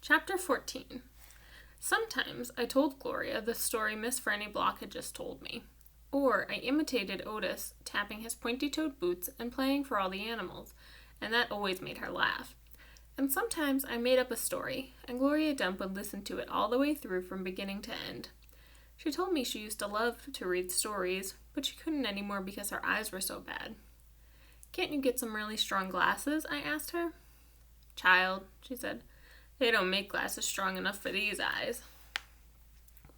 Chapter 14. Sometimes I told Gloria the story Miss Franny Block had just told me. Or I imitated Otis tapping his pointy-toed boots and playing for all the animals, and that always made her laugh. And sometimes I made up a story, and Gloria Dump would listen to it all the way through from beginning to end. She told me she used to love to read stories, but she couldn't anymore because her eyes were so bad. "Can't you get some really strong glasses?" I asked her. "Child," she said, "they don't make glasses strong enough for these eyes."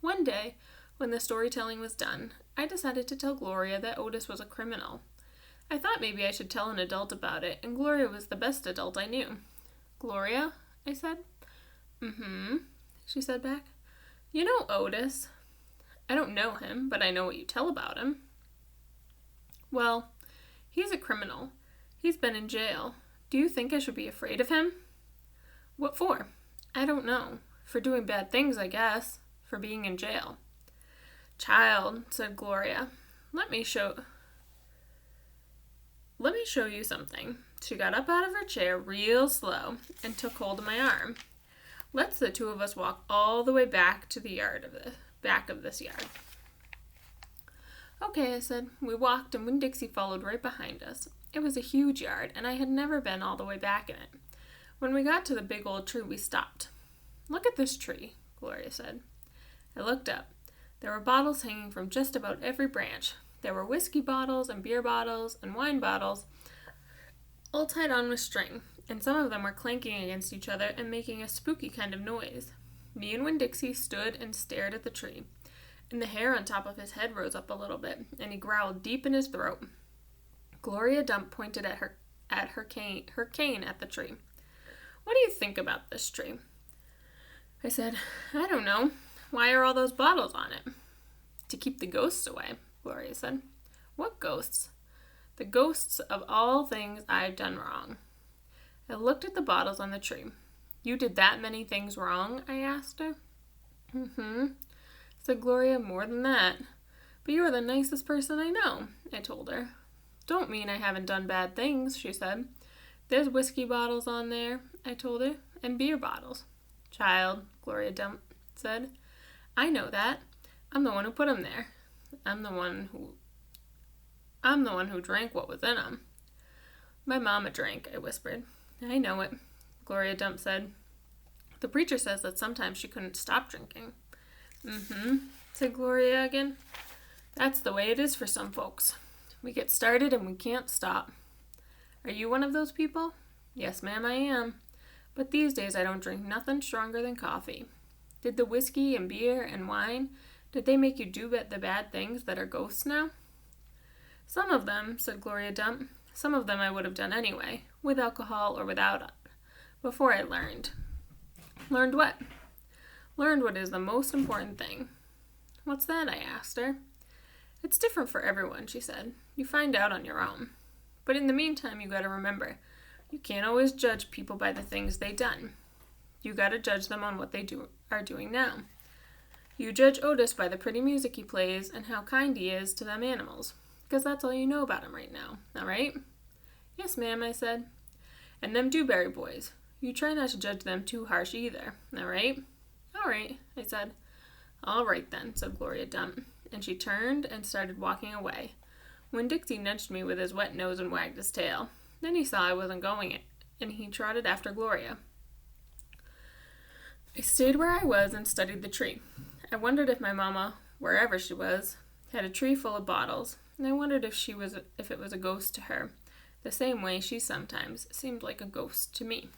One day, when the storytelling was done, I decided to tell Gloria that Otis was a criminal. I thought maybe I should tell an adult about it, and Gloria was the best adult I knew. "Gloria?" I said. "Mm-hmm," she said back. "You know Otis." "I don't know him, but I know what you tell about him." "Well, he's a criminal. He's been in jail. Do you think I should be afraid of him?" "What for?" "I don't know. For doing bad things, I guess. For being in jail." "Child," said Gloria, let me show you something." She got up out of her chair real slow and took hold of my arm. "Let's the two of us walk all the way back to the back of this yard." "Okay," I said. We walked, and Winn-Dixie followed right behind us. It was a huge yard, and I had never been all the way back in it. When we got to the big old tree, we stopped. "Look at this tree," Gloria said. I looked up. There were bottles hanging from just about every branch. There were whiskey bottles and beer bottles and wine bottles, all tied on with string, and some of them were clanking against each other and making a spooky kind of noise. Me and Winn-Dixie stood and stared at the tree, and the hair on top of his head rose up a little bit, and he growled deep in his throat. Gloria Dump pointed at her cane at the tree. "What do you think about this tree?" I said, "I don't know. Why are all those bottles on it?" "To keep the ghosts away," Gloria said. "What ghosts?" "The ghosts of all things I've done wrong." I looked at the bottles on the tree. "You did that many things wrong?" I asked her. "Mm-hmm," said Gloria, "more than that. But you are the nicest person I know," I told her. "Don't mean I haven't done bad things," she said. "There's whiskey bottles on there," I told her, "and beer bottles." "Child," Gloria Dump said, "I know that. I'm the one who put 'em there. I'm the one who drank what was in 'em." "My mama drank," I whispered. "I know it," Gloria Dump said. "The preacher says that sometimes she couldn't stop drinking." "Mm-hmm," said Gloria again. "That's the way it is for some folks. We get started and we can't stop." "Are you one of those people?" "Yes, ma'am, I am. But these days I don't drink nothing stronger than coffee." "Did the whiskey and beer and wine, did they make you do the bad things that are ghosts now?" "Some of them," said Gloria Dump. "Some of them I would have done anyway, with alcohol or without it, before I learned." "Learned what?" "Learned what is the most important thing." "What's that?" I asked her. "It's different for everyone," she said. "You find out on your own. But in the meantime, you gotta remember, you can't always judge people by the things they done. You gotta judge them on what they are doing now. You judge Otis by the pretty music he plays and how kind he is to them animals, because that's all you know about him right now, all right?" "Yes, ma'am," I said. "And them Dewberry boys, you try not to judge them too harsh either, all right?" "All right," I said. "All right then," said Gloria Dump, and she turned and started walking away. Winn-Dixie nudged me with his wet nose and wagged his tail. Then he saw I wasn't going, and he trotted after Gloria. I stayed where I was and studied the tree. I wondered if my mama, wherever she was, had a tree full of bottles, and I wondered if it was a ghost to her, the same way she sometimes seemed like a ghost to me.